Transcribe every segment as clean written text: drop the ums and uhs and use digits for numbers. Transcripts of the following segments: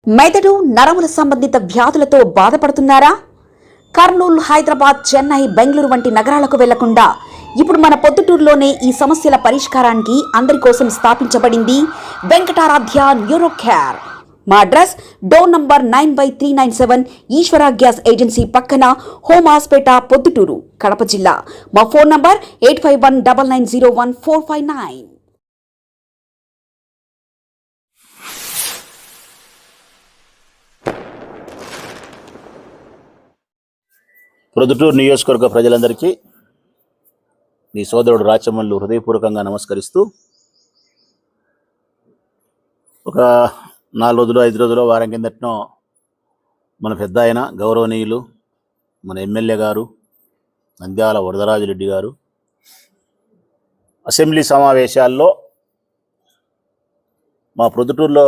మెదడు నరముల సంబంధిత వ్యాధులతో బాధపడుతున్నారా? కర్నూలు, హైదరాబాద్, చెన్నై, బెంగళూరు వంటి నగరాలకు వెళ్లకుండా ఇప్పుడు మన పొద్దుటూరులోనే ఈ సమస్యల పరిష్కారానికి అందరి కోసం స్థాపించబడింది వెంకటారాధ్య న్యూరో కేర్. మా అడ్రస్ డోర్ నంబర్ 9/397 ఈశ్వర గ్యాస్ ఏజెన్సీ పక్కన, హోమ్ హాస్పేట, పొద్దుటూరు, కడప జిల్లా. మా ఫోన్ నంబర్ 8519901459. ప్రొద్దుటూరు నియోజకవర్గ ప్రజలందరికీ మీ సోదరుడు రాచమల్లు హృదయపూర్వకంగా నమస్కరిస్తూ, ఒక 4 రోజులు 5 రోజులు వారం కిందటనో మన పెద్ద ఆయన గౌరవనీయులు మన ఎమ్మెల్యే గారు నంద్యాల వరదరాజిరెడ్డి గారు అసెంబ్లీ సమావేశాల్లో మా ప్రొద్దుటూరులో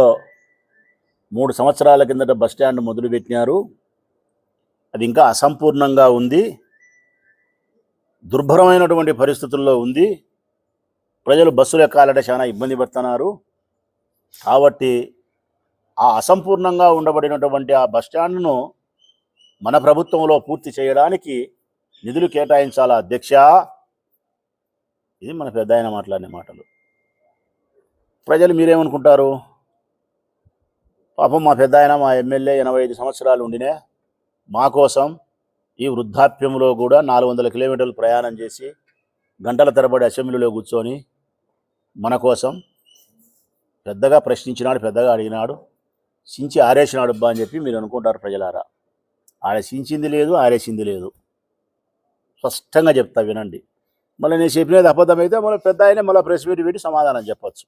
3 సంవత్సరాల కిందట బస్టాండ్ మొదలుపెట్టినారు. అది ఇంకా అసంపూర్ణంగా ఉంది, దుర్భరమైనటువంటి పరిస్థితుల్లో ఉంది. ప్రజలు బస్సులు ఎక్కాలంటే చాలా ఇబ్బంది పడుతున్నారు. కాబట్టి ఆ అసంపూర్ణంగా ఉండబడినటువంటి ఆ బస్టాండ్ను మన ప్రభుత్వంలో పూర్తి చేయడానికి నిధులు కేటాయించాలా అధ్యక్ష. ఇది మన పెద్ద ఆయన మాట్లాడిన మాటలు. ప్రజలు మీరేమనుకుంటారు? పాపం మా పెద్ద ఆయన, మా ఎమ్మెల్యే 85 సంవత్సరాలు ఉండినే మా కోసం ఈ వృద్ధాప్యంలో కూడా 400 కిలోమీటర్లు ప్రయాణం చేసి గంటల తరబడి అసెంబ్లీలో కూర్చొని మన కోసం పెద్దగా ప్రశ్నించినాడు, పెద్దగా అడిగినాడు, సించి ఆరేసినాడు అబ్బా అని చెప్పి మీరు అనుకుంటారు ప్రజలారా. సించింది లేదు, ఆరేసింది లేదు. స్పష్టంగా చెప్తా వినండి. మళ్ళీ నేను చెప్పినది అబద్ధమైతే మళ్ళీ పెద్ద ఆయన మళ్ళీ ప్రెస్ మీట్ పెట్టి సమాధానం చెప్పచ్చు.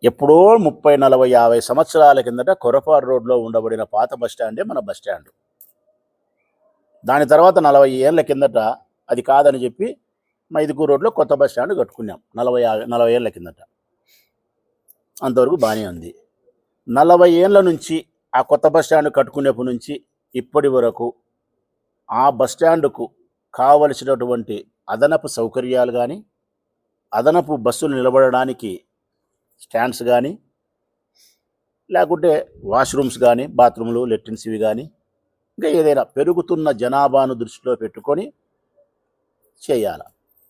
ఎప్పుడో 30, 40, 50 సంవత్సరాల కిందట కొరపాడు రోడ్లో ఉండబడిన పాత బస్టాండే మన బస్టాండ్. దాని తర్వాత 40 ఏళ్ళ కిందట అది కాదని చెప్పి మైదుకూరు రోడ్లో కొత్త బస్టాండ్ కట్టుకున్నాం 40 ఏళ్ళ కిందట. అంతవరకు బాగానే ఉంది. 40 ఏళ్ళ నుంచి ఆ కొత్త బస్టాండ్ కట్టుకునేప్పటి నుంచి ఇప్పటి వరకు ఆ బస్టాండ్కు కావలసినటువంటి అదనపు సౌకర్యాలు కానీ, అదనపు బస్సులు నిలబడడానికి స్టాండ్స్ కానీ, లేకుంటే వాష్రూమ్స్ కానీ, బాత్రూమ్లు, లెట్రిన్స్ ఇవి కానీ, ఇంకా ఏదైనా పెరుగుతున్న జనాభాను దృష్టిలో పెట్టుకొని చేయాలి.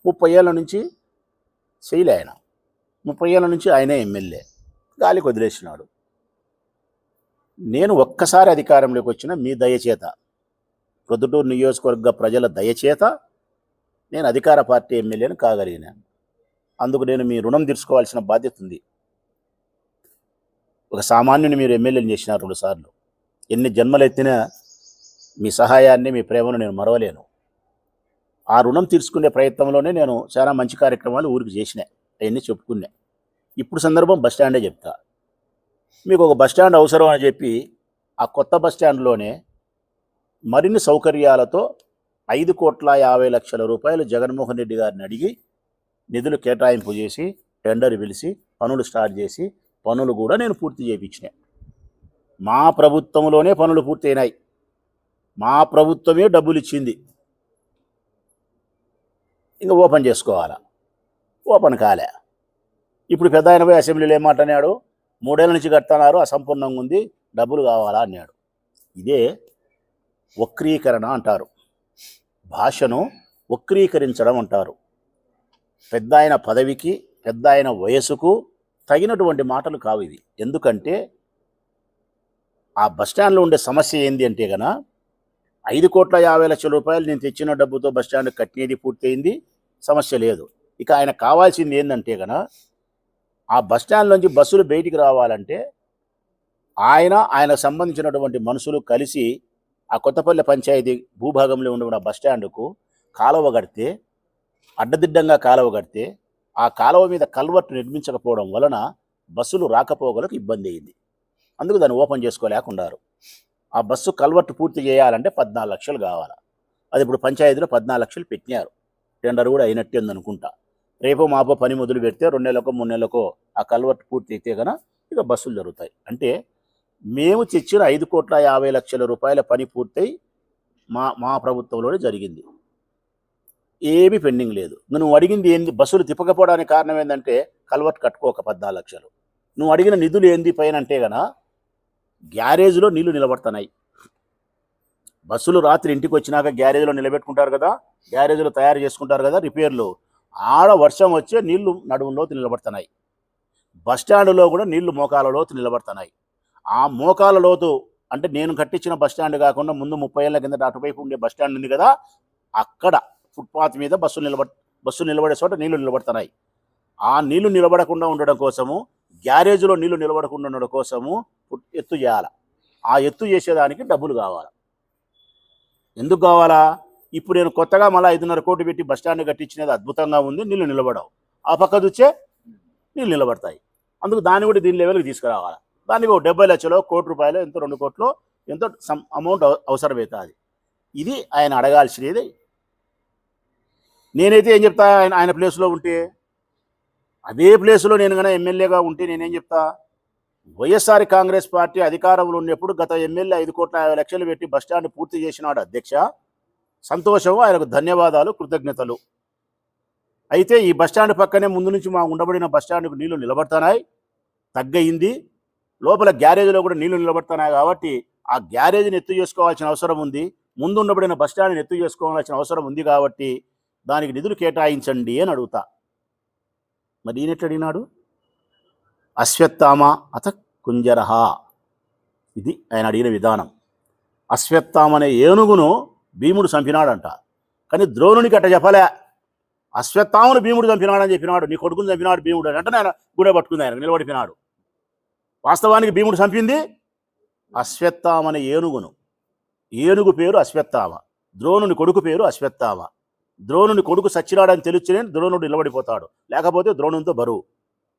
30 ఏళ్ళ నుంచి చేయలే ఆయన. 30 ఏళ్ళ నుంచి ఆయనే ఎమ్మెల్యే, గాలికి వదిలేసినాడు. నేను ఒక్కసారి అధికారంలోకి వచ్చిన మీ దయచేత, ప్రొద్దుటూరు నియోజకవర్గ ప్రజల దయచేత నేను అధికార పార్టీ ఎమ్మెల్యేని కాగలిగినాను. అందుకు నేను మీ రుణం తీర్చుకోవాల్సిన బాధ్యత ఉంది. ఒక సామాన్యుని మీరు ఎమ్మెల్యేని చేసినారు 2 సార్లు. ఎన్ని జన్మలెత్తినా మీ సహాయాన్ని, మీ ప్రేమను నేను మరవలేను. ఆ రుణం తీర్చుకునే ప్రయత్నంలోనే నేను చాలా మంచి కార్యక్రమాలు ఊరికి చేసినా, అవన్నీ చెప్పుకున్నా. ఇప్పుడు సందర్భం బస్టాండే చెప్తా. మీకు ఒక బస్టాండ్ అవసరం అని చెప్పి ఆ కొత్త బస్టాండ్లోనే మరిన్ని సౌకర్యాలతో 5,50,00,000 రూపాయలు జగన్మోహన్ రెడ్డి గారిని అడిగి నిధులు కేటాయింపు చేసి టెండర్ పిలిచి పనులు స్టార్ట్ చేసి పనులు కూడా నేను పూర్తి చేయించిన. మా ప్రభుత్వంలోనే పనులు పూర్తి అయినాయి. మా ప్రభుత్వమే డబ్బులు ఇచ్చింది. ఇంకా ఓపెన్ చేసుకోవాలా, ఓపెన్ కాలే. ఇప్పుడు పెద్ద ఆయన పోయి అసెంబ్లీలో ఏం మాట్లాడాడు? 3 ఏళ్ళ నుంచి కడుతున్నారు, అసంపూర్ణంగా ఉంది, డబ్బులు కావాలా అన్నాడు. ఇదే వక్రీకరణ అంటారు. భాషను వక్రీకరించడం అంటారు. పెద్ద ఆయన పదవికి, పెద్ద ఆయన వయసుకు తగినటువంటి మాటలు కావు ఇవి. ఎందుకంటే ఆ బస్టాండ్లో ఉండే సమస్య ఏంది అంటే కన 5,50,00,000 రూపాయలు నేను తెచ్చిన డబ్బుతో బస్టాండ్ కట్టినది పూర్తయింది, సమస్య లేదు. ఇక ఆయన కావాల్సింది ఏంటంటే కన ఆ బస్టాండ్ నుంచి బస్సులు బయటికి రావాలంటే ఆయనకు సంబంధించినటువంటి మనుషులు కలిసి ఆ కొత్తపల్లి పంచాయతీ భూభాగంలో ఉన్న బస్టాండ్కు కాలువ కడితే, అడ్డదిడ్డంగా కాలువ కడితే, ఆ కాలువ మీద కల్వర్ట్ నిర్మించకపోవడం వలన బస్సులు రాకపోగలకు ఇబ్బంది అయింది. అందుకు దాన్ని ఓపెన్ చేసుకోలేకున్నారు. ఆ బస్సు కల్వర్ట్ పూర్తి చేయాలంటే 14 లక్షలు కావాలి. అది ఇప్పుడు పంచాయతీలో 14 లక్షలు పెట్టినారు. టెండర్ కూడా అయినట్టే ఉందనుకుంటా. రేపో మాపో పని మొదలు పెడితే 2 నెలలకో 3 నెలలకో ఆ కల్వర్ట్ పూర్తి అయితే కనుక ఇక బస్సులు జరుగుతాయి. అంటే మేము తెచ్చిన 5,50,00,000 రూపాయల పని పూర్తయి మా ప్రభుత్వంలోనే జరిగింది. ఏమీ పెండింగ్ లేదు. నువ్వు అడిగింది ఏంది? బస్సులు తిప్పకపోవడానికి కారణం ఏంటంటే కల్వర్ట్ కట్టుకోక 14 లక్షలు. నువ్వు అడిగిన నిధులు ఏంది పైన అంటే గనా గ్యారేజ్లో నీళ్లు నిలబడుతున్నాయి. బస్సులు రాత్రి ఇంటికి వచ్చినాక గ్యారేజ్లో నిలబెట్టుకుంటారు కదా, గ్యారేజ్లో తయారు చేసుకుంటారు కదా రిపేర్లు. ఆడ వర్షం వచ్చే నీళ్లు నడుములోతు నిలబడుతున్నాయి. బస్టాండ్లో కూడా నీళ్లు మోకాల లోతు నిలబడుతున్నాయి. ఆ మోకాల లోతు అంటే నేను కట్టించిన బస్టాండ్ కాకుండా ముందు 30 ఏళ్ల కింద అటువైపు ఉండే బస్టాండ్ ఉంది కదా, అక్కడ ఫుట్పాత్ మీద బస్సు నిలబడే చోట నీళ్లు నిలబడుతున్నాయి. ఆ నీళ్లు నిలబడకుండా ఉండడం కోసము, గ్యారేజ్లో నీళ్లు నిలబడకుండా ఉండడం కోసము ఎత్తు చేయాలి. ఆ ఎత్తు చేసేదానికి డబ్బులు కావాలి. ఎందుకు కావాలా? ఇప్పుడు నేను కొత్తగా మళ్ళీ 5.5 కోట్లు పెట్టి బస్టాండ్ కట్టించినది అద్భుతంగా ఉంది, నీళ్లు నిలబడవు. ఆ పక్క చూచే నీళ్ళు నిలబడతాయి. అందుకు దాన్ని కూడా దీని లెవెల్కి తీసుకురావాలి. దానికి 70 లక్షలు, ₹1 ఎంతో 2 కోట్లు ఎంతో సమ్ అమౌంట్ అవసరమవుతుంది. ఇది ఆయన అడగాల్సినది. నేనైతే ఏం చెప్తా, ఆయన ప్లేస్లో ఉంటే, అదే ప్లేస్లో నేను కన్నా ఎమ్మెల్యేగా ఉంటే నేనేం చెప్తా, వైఎస్ఆర్ కాంగ్రెస్ పార్టీ అధికారంలో ఉన్నప్పుడు గత ఎమ్మెల్యే 5,50,00,000 పెట్టి బస్టాండ్ పూర్తి చేసినాడు అధ్యక్ష, సంతోషం, ఆయనకు ధన్యవాదాలు, కృతజ్ఞతలు. అయితే ఈ బస్టాండ్ పక్కనే ముందు నుంచి మా ఉండబడిన బస్టాండ్కు నీళ్లు నిలబడుతున్నాయి, తగ్గయింది. లోపల గ్యారేజ్లో కూడా నీళ్లు నిలబడుతున్నాయి. కాబట్టి ఆ గ్యారేజ్ని ఎత్తు చేసుకోవాల్సిన అవసరం ఉంది, ముందు ఉండబడిన బస్టాండ్ని ఎత్తు చేసుకోవాల్సిన అవసరం ఉంది. కాబట్టి దానికి నిధులు కేటాయించండి అని అడుగుతా. మరి ఈయనెట్లు అడిగినాడు? అశ్వత్థామ అత కుంజరహ, ఇది ఆయన అడిగిన విధానం. అశ్వత్థామ అనే ఏనుగును భీముడు చంపినాడంట, కానీ ద్రోణునికి అట్ట చెప్పలే. అశ్వత్థామను భీముడు చంపినాడని చెప్పినాడు, నీ కొడుకుని చంపినాడు భీముడు అని అంటే ఆయన గుడే పట్టుకుంది, ఆయన నిలబడిపోయినాడు. వాస్తవానికి భీముడు చంపింది అశ్వత్థామ అనే ఏనుగును. ఏనుగు పేరు అశ్వత్థామ, ద్రోణుని కొడుకు పేరు అశ్వత్థామ. ద్రోణుని కొడుకు సచ్చినాడని తెలిస్తేనే ద్రోణుడు నిలబడిపోతాడు, లేకపోతే ద్రోణునితో బరువు.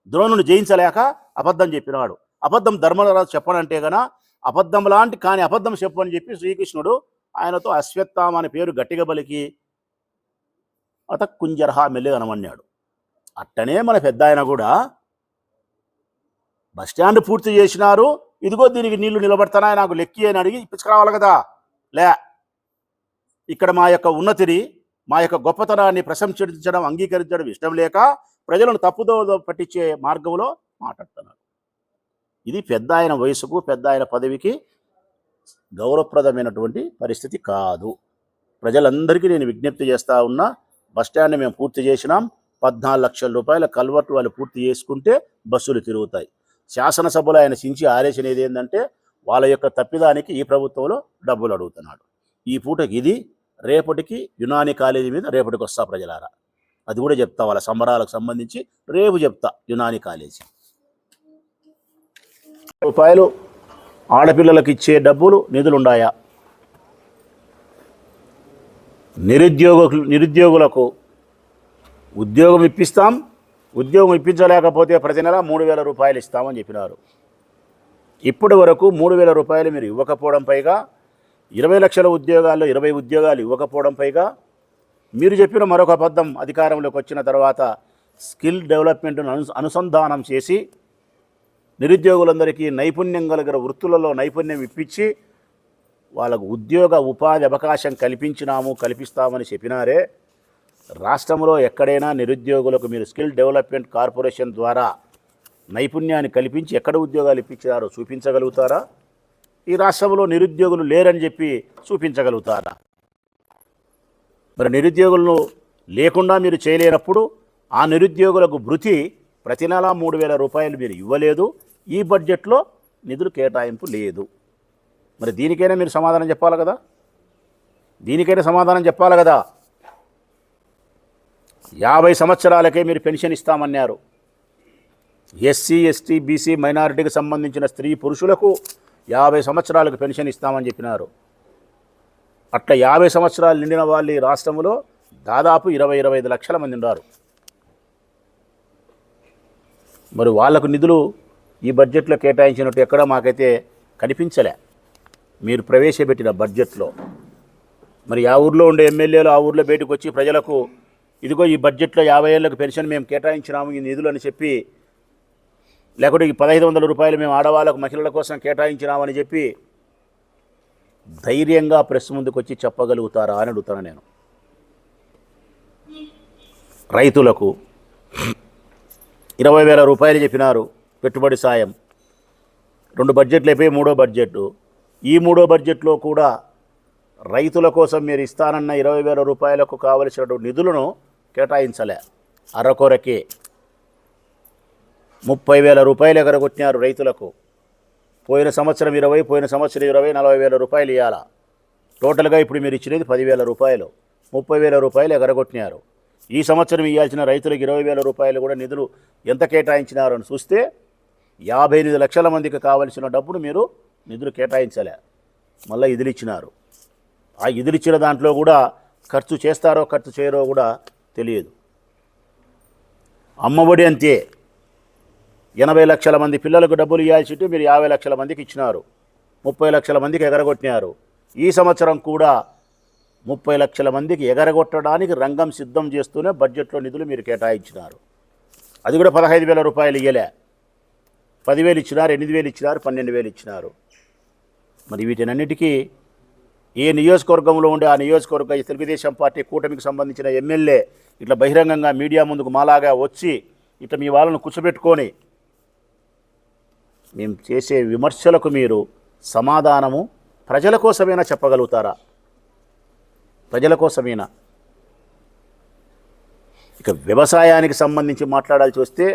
ద్రోణుని జయించలేక అబద్ధం చెప్పినాడు. అబద్ధం ధర్మరాజు చెప్పనంటే గనా అబద్ధం లాంటి కానీ అబద్ధం చెప్పని చెప్పి శ్రీకృష్ణుడు ఆయనతో అశ్వత్థామ అనే పేరు గట్టిగా పలికి అత కుంజరహ మెల్లిగా అనమన్నాడు. అట్టనే మన పెద్ద ఆయన కూడా బస్టాండ్ పూర్తి చేసినారు, ఇదిగో దీనికి నీళ్లు నిలబడుతున్నాయి, నాకు లెక్కి అని అడిగి ఇప్పించుకురావాలి కదా. లే, ఇక్కడ మా యొక్క ఉన్నతిని, మా యొక్క గొప్పతనాన్ని ప్రశంసించడం, అంగీకరించడం ఇష్టం లేక ప్రజలను తప్పుదో పట్టించే మార్గంలో మాట్లాడుతున్నారు. ఇది పెద్ద ఆయన వయసుకు, పెద్ద ఆయన పదవికి గౌరవప్రదమైనటువంటి పరిస్థితి కాదు. ప్రజలందరికీ నేను విజ్ఞప్తి చేస్తూ ఉన్నా, బస్టాండ్ మేము పూర్తి చేసినాం, 14 లక్షల రూపాయల కల్వర్టు వాళ్ళు పూర్తి చేసుకుంటే బస్సులు తిరుగుతాయి. శాసనసభలో ఆయన చించి ఆరేసినది ఏంటంటే వాళ్ళ యొక్క తప్పిదానికి ఈ ప్రభుత్వంలో డబ్బులు అడుగుతున్నాడు. ఈ పూటకి ఇది, రేపటికి యునాని కాలేజీ మీద రేపటికి వస్తా ప్రజలారా, అది కూడా చెప్తా. వాళ్ళ సంబరాలకు సంబంధించి రేపు చెప్తా. యునాని కాలేజీ రూపాయలు ఆడపిల్లలకు ఇచ్చే డబ్బులు నిధులుండాయా? నిరుద్యోగులకు ఉద్యోగం ఇప్పిస్తాం, ఉద్యోగం ఇప్పించలేకపోతే ప్రతి నెల 3,000 రూపాయలు ఇస్తామని చెప్పినారు. ఇప్పటి వరకు 3,000 రూపాయలు మీరు ఇవ్వకపోవడం, పైగా 20 లక్షల ఉద్యోగాల్లో 20 ఉద్యోగాలు ఇవ్వకపోవడం, పైగా మీరు చెప్పిన మరొక అబద్ధం, అధికారంలోకి వచ్చిన తర్వాత స్కిల్ డెవలప్మెంట్ను అనుసంధానం చేసి నిరుద్యోగులందరికీ నైపుణ్యం కలిగిన వృత్తులలో నైపుణ్యం ఇప్పించి వాళ్ళకు ఉద్యోగ ఉపాధి అవకాశం కల్పిస్తామని చెప్పినారే. రాష్ట్రంలో ఎక్కడైనా నిరుద్యోగులకు మీరు స్కిల్ డెవలప్మెంట్ కార్పొరేషన్ ద్వారా నైపుణ్యాన్ని కల్పించి ఎక్కడ ఉద్యోగాలు ఇప్పించారో చూపించగలుగుతారా? ఈ రాష్ట్రంలో నిరుద్యోగులు లేరని చెప్పి చూపించగలుగుతారా? మరి నిరుద్యోగులను లేకుండా మీరు చేయలేనప్పుడు ఆ నిరుద్యోగులకు భృతి ప్రతి నెల 3,000 రూపాయలు మీరు ఇవ్వలేదు, ఈ బడ్జెట్లో నిధులు కేటాయింపు లేదు. మరి దీనికైనా మీరు సమాధానం చెప్పాలి కదా, దీనికైనా సమాధానం చెప్పాలి కదా. 50 సంవత్సరాలకే మీరు పెన్షన్ ఇస్తామన్నారు. ఎస్సీ, ఎస్టీ, బీసీ, మైనారిటీకి సంబంధించిన స్త్రీ పురుషులకు 50 సంవత్సరాలకు పెన్షన్ ఇస్తామని చెప్పినారు. అట్లా 50 సంవత్సరాలు నిండిన వాళ్ళు ఈ రాష్ట్రంలో దాదాపు 20-25 లక్షల మంది ఉన్నారు. మరి వాళ్లకు నిధులు ఈ బడ్జెట్లో కేటాయించినట్టు ఎక్కడా మాకైతే కనిపించలే మీరు ప్రవేశపెట్టిన బడ్జెట్లో. మరి ఆ ఊర్లో ఉండే ఎమ్మెల్యేలు ఆ ఊర్లో బయటకు వచ్చి ప్రజలకు ఇదిగో ఈ బడ్జెట్లో 50 ఏళ్ళకు పెన్షన్ మేము కేటాయించినాము ఈ నిధులు అని చెప్పి, లేకుంటే ఈ 1,500 రూపాయలు మేము ఆడవాళ్ళకు మహిళల కోసం కేటాయించినామని చెప్పి ధైర్యంగా ప్రెస్ ముందుకు వచ్చి చెప్పగలుగుతారా అని అడుగుతాను నేను. రైతులకు 20,000 రూపాయలు చెప్పినారు, పెట్టుబడి సాయం. 2 బడ్జెట్లు అయిపోయి 3వ బడ్జెట్. ఈ 3వ బడ్జెట్లో కూడా రైతుల కోసం మీరు ఇస్తానన్న 20,000 రూపాయలకు కావలసిన నిధులను కేటాయించలే. అరకొరకే 30,000 రూపాయలు ఎగరగొట్టినారు రైతులకు. పోయిన సంవత్సరం 20, పోయిన సంవత్సరం 20, 40,000 రూపాయలు ఇవ్వాలా. టోటల్గా ఇప్పుడు మీరు ఇచ్చినది 10,000 రూపాయలు. 30,000 రూపాయలు ఎగరగొట్టినారు. ఈ సంవత్సరం ఇవ్వాల్సిన రైతులకు 20,000 రూపాయలు కూడా నిధులు ఎంత కేటాయించినారు అని చూస్తే 58 లక్షల మందికి కావలసిన డబ్బును మీరు నిధులు కేటాయించలే. మళ్ళీ ఇదిలు ఇచ్చినారు. ఆ ఇదిలు ఇచ్చిన దాంట్లో కూడా ఖర్చు చేస్తారో ఖర్చు చేయరో కూడా తెలియదు. అమ్మఒడి అంతే. 80 లక్షల మంది పిల్లలకు డబ్బులు ఇవ్వాల్సి మీరు 50 లక్షల మందికి ఇచ్చినారు. 30 లక్షల మందికి ఎగరగొట్టినారు. ఈ సంవత్సరం కూడా 30 లక్షల మందికి ఎగరగొట్టడానికి రంగం సిద్ధం చేస్తూనే బడ్జెట్లో నిధులు మీరు కేటాయించినారు. అది కూడా 15,000 రూపాయలు ఇయ్యలే. 10,000 ఇచ్చినారు, 8,000 ఇచ్చినారు, 12,000 ఇచ్చినారు. మరి వీటినన్నిటికీ ఏ నియోజకవర్గంలో ఉండే ఆ నియోజకవర్గ తెలుగుదేశం పార్టీ కూటమికి సంబంధించిన ఎమ్మెల్యే ఇట్లా బహిరంగంగా మీడియా ముందుకు మాలాగా వచ్చి ఇట్లా మీ వాళ్ళను కూర్చోబెట్టుకొని మేము చేసే విమర్శలకు మీరు సమాధానము ప్రజల కోసమైనా చెప్పగలుగుతారా? ప్రజల కోసమైనా. ఇక వ్యవసాయానికి సంబంధించి మాట్లాడాల్సి వస్తే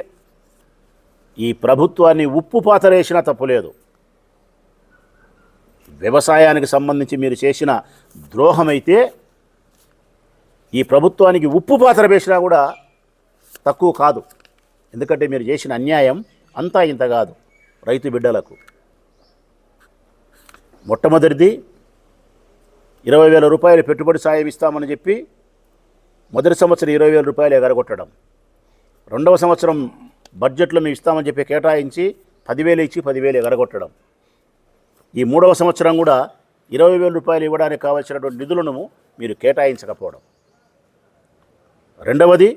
ఈ ప్రభుత్వాన్ని ఉప్పు పాతరేసినా తప్పులేదు. వ్యవసాయానికి సంబంధించి మీరు చేసిన ద్రోహమైతే ఈ ప్రభుత్వానికి ఉప్పు పాత్ర వేసినా కూడా తక్కువ కాదు. ఎందుకంటే మీరు చేసిన అన్యాయం అంతా ఇంత కాదు రైతు బిడ్డలకు. మొట్టమొదటిది 20,000 రూపాయలు పెట్టుబడి సాయం ఇస్తామని చెప్పి మొదటి సంవత్సరం 20,000 రూపాయలు ఎగరగొట్టడం. 2వ సంవత్సరం బడ్జెట్లో మేము ఇస్తామని చెప్పి కేటాయించి 10,000 ఇచ్చి 10,000 ఎగరగొట్టడం. ఈ 3వ సంవత్సరం కూడా 20,000 రూపాయలు ఇవ్వడానికి కావాల్సినటువంటి నిధులను మీరు కేటాయించకపోవడం. రెండవది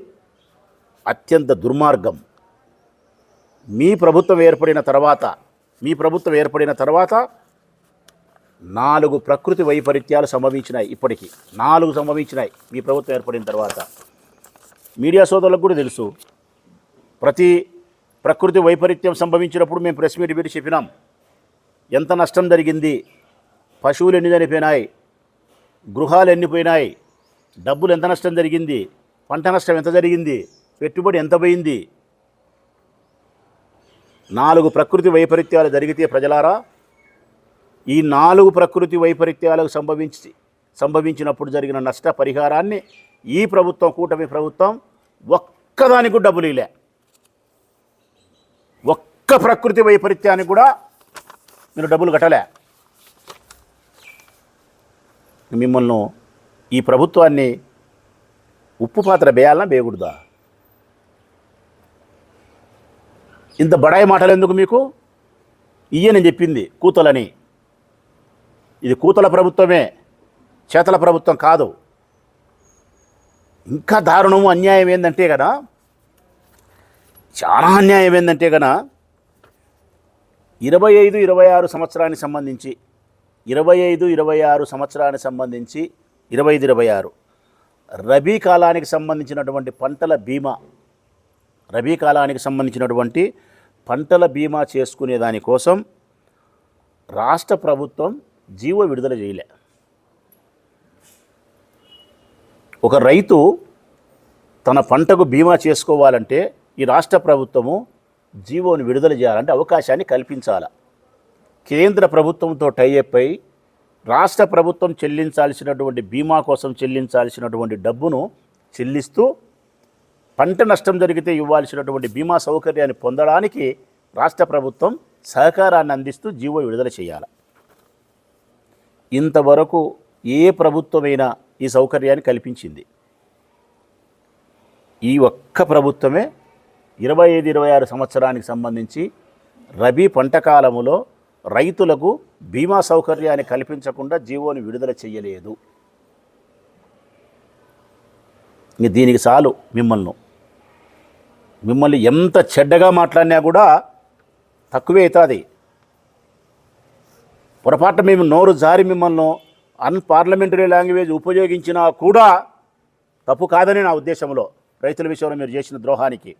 అత్యంత దుర్మార్గం. మీ ప్రభుత్వం ఏర్పడిన తర్వాత 4 ప్రకృతి వైపరీత్యాలు సంభవించినాయి. ఇప్పటికీ 4 సంభవించినాయి మీ ప్రభుత్వం ఏర్పడిన తర్వాత. మీడియా సోదరులకు కూడా తెలుసు. ప్రతి ప్రకృతి వైపరీత్యం సంభవించినప్పుడు మేము ప్రెస్ మీట్ పెట్టి చెప్పినాం ఎంత నష్టం జరిగింది, పశువులు ఎన్ని చనిపోయినాయి, గృహాలు ఎన్ని పోయినాయి, డబ్బులు ఎంత నష్టం జరిగింది, పంట నష్టం ఎంత జరిగింది, పెట్టుబడి ఎంత పోయింది. 4 ప్రకృతి వైపరీత్యాలు జరిగితే ప్రజలారా, ఈ 4 ప్రకృతి వైపరీత్యాలకు సంభవించినప్పుడు జరిగిన నష్ట పరిహారాన్ని ఈ ప్రభుత్వం, కూటమి ప్రభుత్వం ఒక్కదానికి డబ్బులు ఇలే. ఒక్క ప్రకృతి వైపరీత్యానికి కూడా మీరు డబ్బులు కట్టలే. మిమ్మల్ని ఈ ప్రభుత్వాన్ని ఉప్పు పాత్ర వేయాలన్నా వేయకూడదా? ఇంత బడాయి మాటలు ఎందుకు మీకు? నేను చెప్పింది కూతలని. ఇది కూతల ప్రభుత్వమే, చేతల ప్రభుత్వం కాదు. ఇంకా దారుణము అన్యాయం ఏంటంటే కదా, చాలా అన్యాయం ఏంటంటే కదా, 25-26 సంవత్సరానికి సంబంధించి 25-26 సంవత్సరానికి సంబంధించి 25-26 రబీ కాలానికి సంబంధించినటువంటి పంటల బీమా చేసుకునే దానికోసం రాష్ట్ర ప్రభుత్వం జీవో విడుదల చేయలే. ఒక రైతు తన పంటకు బీమా చేసుకోవాలంటే ఈ రాష్ట్ర ప్రభుత్వము జీవోని విడుదల చేయాలంటే అవకాశాన్ని కల్పించాలి. కేంద్ర ప్రభుత్వంతో టైఅప్ అయి రాష్ట్ర ప్రభుత్వం చెల్లించాల్సినటువంటి బీమా కోసం చెల్లించాల్సినటువంటి డబ్బును చెల్లిస్తూ పంట నష్టం జరిగితే ఇవ్వాల్సినటువంటి బీమా సౌకర్యాన్ని పొందడానికి రాష్ట్ర ప్రభుత్వం సహకారాన్ని అందిస్తూ జీవో విడుదల చేయాలి. ఇంతవరకు ఏ ప్రభుత్వమైనా ఈ సౌకర్యాన్ని కల్పించింది? ఈ ఒక్క ప్రభుత్వమే 25-26 సంవత్సరానికి సంబంధించి రబీ పంట కాలములో రైతులకు బీమా సౌకర్యాన్ని కల్పించకుండా జీవోని విడుదల చేయలేదు. ఇంక దీనికి చాలు. మిమ్మల్ని ఎంత చెడ్డగా మాట్లాడినా కూడా తక్కువే అవుతుంది. పొరపాటు మేము నోరు జారి మిమ్మల్ని అన్పార్లమెంటరీ లాంగ్వేజ్ ఉపయోగించినా కూడా తప్పు కాదని నా ఉద్దేశంలో. రైతుల విషయంలో మీరు చేసిన ద్రోహానికి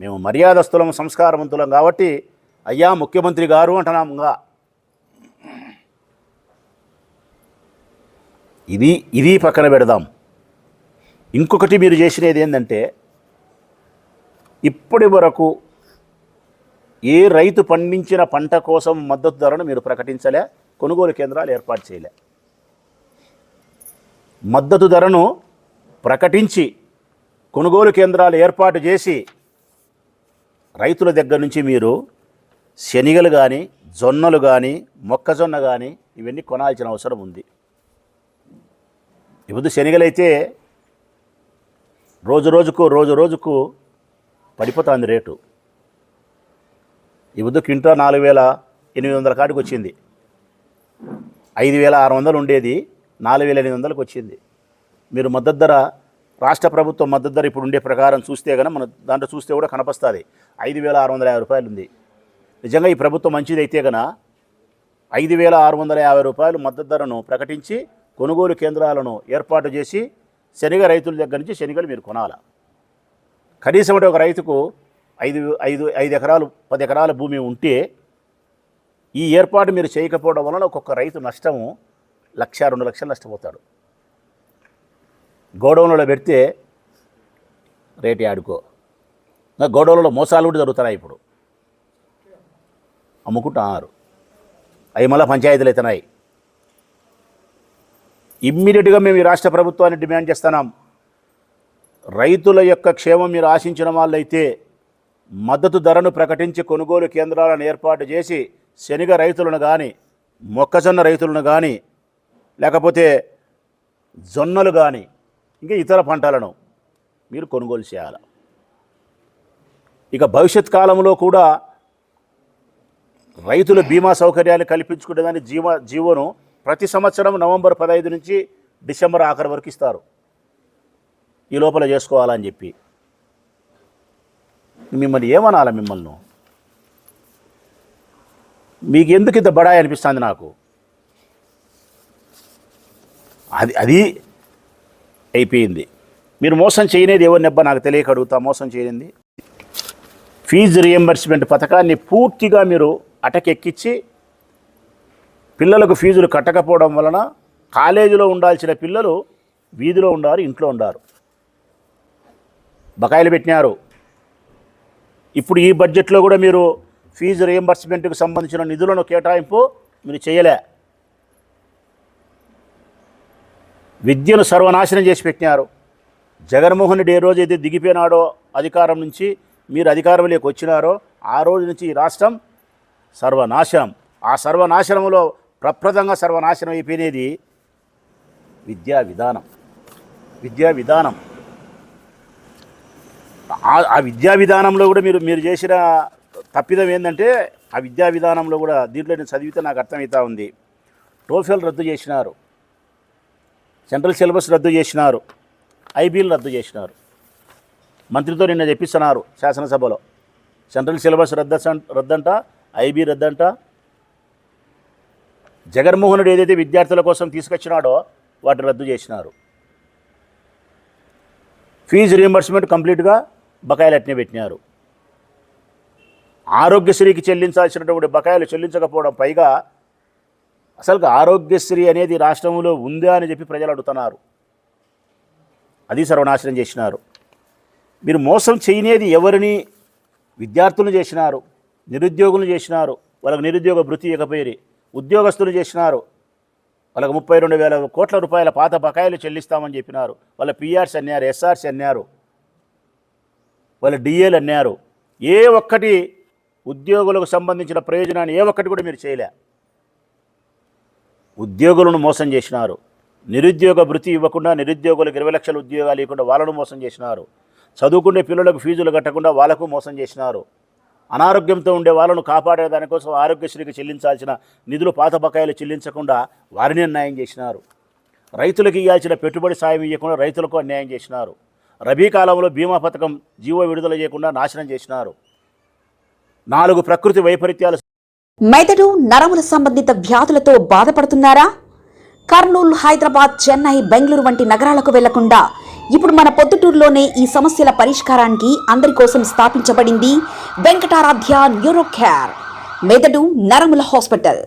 మేము మర్యాదస్తులం, సంస్కారవంతులం కాబట్టి అయ్యా ముఖ్యమంత్రి గారు అంటున్నాముగా. ఇది పక్కన పెడదాం. ఇంకొకటి మీరు చేసినది ఏంటంటే, ఇప్పటి వరకు ఏ రైతు పండించిన పంట కోసం మద్దతు ధరను మీరు ప్రకటించలే, కొనుగోలు కేంద్రాలు ఏర్పాటు చేయలే. మద్దతు ధరను ప్రకటించి కొనుగోలు కేంద్రాలు ఏర్పాటు చేసి రైతుల దగ్గర నుంచి మీరు శనగలు కానీ, జొన్నలు కానీ, మొక్కజొన్న కానీ ఇవన్నీ కొనాల్సిన అవసరం ఉంది. ఇప్పుడు శనగలైతే రోజు రోజుకు పడిపోతుంది రేటు. ఇప్పుడు క్వింటా 4,800 కాడికి వచ్చింది. 5,600 ఉండేది 4,800కి వచ్చింది. మీరు మద్దతు ధర, రాష్ట్ర ప్రభుత్వం మద్దతు ధర ఇప్పుడు ఉండే ప్రకారం చూస్తే కనుక మన దాంట్లో చూస్తే కూడా కనపస్తుంది 5,650 రూపాయలు ఉంది. నిజంగా ఈ ప్రభుత్వం మంచిది అయితే కనుక 5,650 రూపాయలు మద్దతు ధరను ప్రకటించి కొనుగోలు కేంద్రాలను ఏర్పాటు చేసి శనగ రైతుల దగ్గర నుంచి శనగలు మీరు కొనాలి. కనీసం అంటే ఒక రైతుకు 5 ఎకరాలు 10 ఎకరాల భూమి ఉంటే ఈ ఏర్పాటు మీరు చేయకపోవడం వలన ఒక్కొక్క రైతు నష్టము 1,00,000 2 లక్షలు నష్టపోతాడు. గోడౌన్లో పెడితే రేటు ఆడుకో. గోడౌన్లో మోసాలు కూడా జరుగుతున్నాయి. ఇప్పుడు అమ్ముకుంటున్నారు. అవి మళ్ళీ పంచాయతీలు అవుతున్నాయి. ఇమ్మీడియట్గా మేము ఈ రాష్ట్ర ప్రభుత్వాన్ని డిమాండ్ చేస్తున్నాం. రైతుల యొక్క క్షేమం మీరు ఆశించిన వాళ్ళైతే మద్దతు ధరను ప్రకటించి కొనుగోలు కేంద్రాలను ఏర్పాటు చేసి శనగ రైతులను కానీ, మొక్కజొన్న రైతులను కానీ, లేకపోతే జొన్నలు కానీ, ఇంకా ఇతర పంటలను మీరు కొనుగోలు చేయాలి. ఇక భవిష్యత్ కాలంలో కూడా రైతుల బీమా సౌకర్యాన్ని కల్పించుకునేదాన్ని జీవోను ప్రతి సంవత్సరం నవంబర్ 15 నుంచి డిసెంబర్ ఆఖరి వరకు ఇస్తారు. ఈ లోపల చేసుకోవాలని చెప్పి మిమ్మల్ని ఏమనాలి? మిమ్మల్ని మీకు ఎందుకు ఇంత బడాయి అనిపిస్తుంది నాకు? అది అయిపోయింది. మీరు మోసం చేయనేది ఎవరినెబ్బా నాకు తెలియక అడుగుతా. మోసం చేయనింది ఫీజు రియంబర్స్మెంట్ పథకాన్ని పూర్తిగా మీరు అటకెక్కించి పిల్లలకు ఫీజులు కట్టకపోవడం వలన కాలేజీలో ఉండాల్సిన పిల్లలు వీధిలో ఉండారు, ఇంట్లో ఉండారు, బకాయిలు పెట్టినారు. ఇప్పుడు ఈ బడ్జెట్లో కూడా మీరు ఫీజు రియంబర్స్మెంట్కి సంబంధించిన నిధులను కేటాయింపు మీరు చేయలే. విద్యను సర్వనాశనం చేసి పెట్టినారు. జగన్మోహన్ రెడ్డి ఏ రోజైతే దిగిపోయినాడో అధికారం నుంచి, మీరు అధికారంలోకి వచ్చినారో ఆ రోజు నుంచి ఈ రాష్ట్రం సర్వనాశనం. ఆ సర్వనాశనంలో ప్రప్రదంగా సర్వనాశనం అయిపోయినది విద్యా విధానం. ఆ విద్యా విధానంలో కూడా మీరు చేసిన తప్పిదం ఏంటంటే, ఆ విద్యా విధానంలో కూడా దీంట్లో నేను చదివితే నాకు అర్థమవుతా ఉంది. టోఫెల్ రద్దు చేసినారు, సెంట్రల్ సిలబస్ రద్దు చేసినారు, ఐబీలు రద్దు చేసినారు. మంత్రితో నిన్న చెప్పిస్తున్నారు శాసనసభలో. సెంట్రల్ సిలబస్ రద్దంట, ఐబీ రద్దంట. జగన్మోహన్ రెడ్డి ఏదైతే విద్యార్థుల కోసం తీసుకొచ్చినాడో వాటిని రద్దు చేసినారు. ఫీజు రియంబర్స్మెంట్ కంప్లీట్గా బకాయిలు అట్నే పెట్టినారు. ఆరోగ్యశ్రీకి చెల్లించాల్సినటువంటి బకాయిలు చెల్లించకపోవడం, పైగా అసలు ఆరోగ్యశ్రీ అనేది రాష్ట్రంలో ఉందా అని చెప్పి ప్రజలు అడుగుతున్నారు. అది సర్వనాశనం చేసినారు. మీరు మోసం చేయనేది ఎవరిని? విద్యార్థులను చేసినారు, నిరుద్యోగులను చేసినారు, వాళ్ళకి నిరుద్యోగ భృతి ఇకపోయి ఉద్యోగస్తులు చేసినారు. వాళ్ళకి 32,000 కోట్ల రూపాయల పాత బకాయిలు చెల్లిస్తామని చెప్పినారు. వాళ్ళ పిఆర్స్ అన్నారు, ఎస్ఆర్స్ అన్నారు, వాళ్ళ డిఏలు అన్నారు. ఏ ఒక్కటి ఉద్యోగులకు సంబంధించిన ప్రయోజనాన్ని ఏ ఒక్కటి కూడా మీరు చేయలే. ఉద్యోగులను మోసం చేసినారు. నిరుద్యోగ భృతి ఇవ్వకుండా నిరుద్యోగులకు 20 లక్షల ఉద్యోగాలు ఇవ్వకుండా వాళ్ళను మోసం చేసినారు. చదువుకునే పిల్లలకు ఫీజులు కట్టకుండా వాళ్ళకు మోసం చేసినారు. అనారోగ్యంతో ఉండే వాళ్ళను కాపాడే దానికోసం ఆరోగ్యశ్రీకి చెల్లించాల్సిన నిధులు పాత బకాయిలు చెల్లించకుండా వారిని అన్యాయం చేసినారు. రైతులకు ఇవ్వాల్సిన పెట్టుబడి సాయం ఇవ్వకుండా రైతులకు అన్యాయం చేసినారు. రబీ కాలంలో బీమా పథకం జీవో విడుదల చేయకుండా నాశనం చేసినారు. 4 ప్రకృతి వైపరీత్యాలు. మెదడు నరముల సంబంధిత వ్యాధులతో బాధపడుతున్నారా? కర్నూలు, హైదరాబాద్, చెన్నై, బెంగళూరు వంటి నగరాలకు వెళ్లకుండా ఇప్పుడు మన పొద్దుటూరులోనే ఈ సమస్యల పరిష్కారానికి అందరి కోసం స్థాపించబడింది వెంకటారాధ్య న్యూరో కేర్ మెదడు నరముల hospital.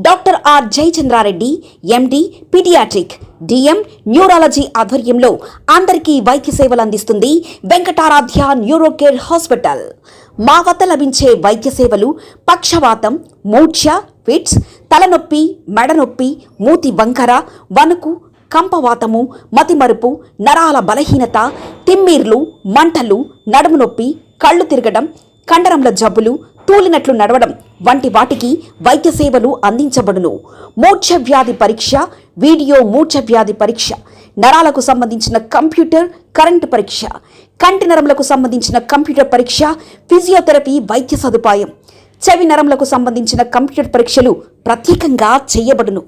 Doctor R Jayachandra Reddy, MD, paediatric, DM, neurology ఆధ్వర్యంలో అందరికీ వైద్య సేవలు అందిస్తుంది వెంకటారాధ్య న్యూరో కేర్ హాస్పిటల్. మా వద్ద లభించే వైద్య సేవలు పక్షవాతం, మూర్ఛ, ఫిట్స్, తలనొప్పి, మెడనొప్పి, మూతి వంకర, వణుకు, కంపవాతము, మతిమరుపు, నరాల బలహీనత, తిమ్మిర్లు, మంటలు, నడుము నొప్పి, కళ్ళు తిరగడం, కండరంల జబ్బులు, తూలినట్లు నడవడం వంటి వాటికి వైద్య సేవలు అందించబడును. మూర్ఛ వ్యాధి పరీక్ష, వీడియో మూర్ఛ వ్యాధి పరీక్ష, నరాలకు సంబంధించిన కంప్యూటర్ కరెంటు పరీక్ష, కంటి నరములకు సంబంధించిన కంప్యూటర్ పరీక్ష, ఫిజియోథెరపీ వైద్య సదుపాయం, చెవి నరములకు సంబంధించిన కంప్యూటర్ పరీక్షలు ప్రత్యేకంగా చేయబడును.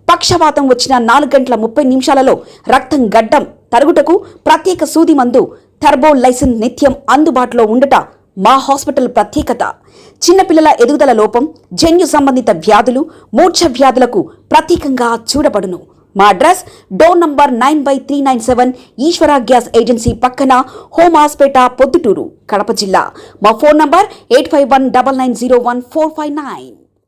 పక్షవాతం వచ్చిన 4 గంటల 30 నిమిషాలలో రక్తం గడ్డం తరుగుటకు ప్రత్యేక సూది మందు థర్బోలైసిన్ నిత్యం అందుబాటులో ఉండట మా హాస్పిటల్ ప్రత్యేకత. చిన్నపిల్లల ఎదుగుదల లోపం, జన్యు సంబంధిత వ్యాధులు, మూర్ఛ వ్యాధులకు ప్రత్యేకంగా చూడబడును. మా అడ్రస్ డోర్ నంబర్ 9/397 ఈశ్వర గ్యాస్ ఏజెన్సీ పక్కన, హోమాస్పేట, పొద్దుటూరు, కడప జిల్లా. మా ఫోన్ నంబర్ 8519901459.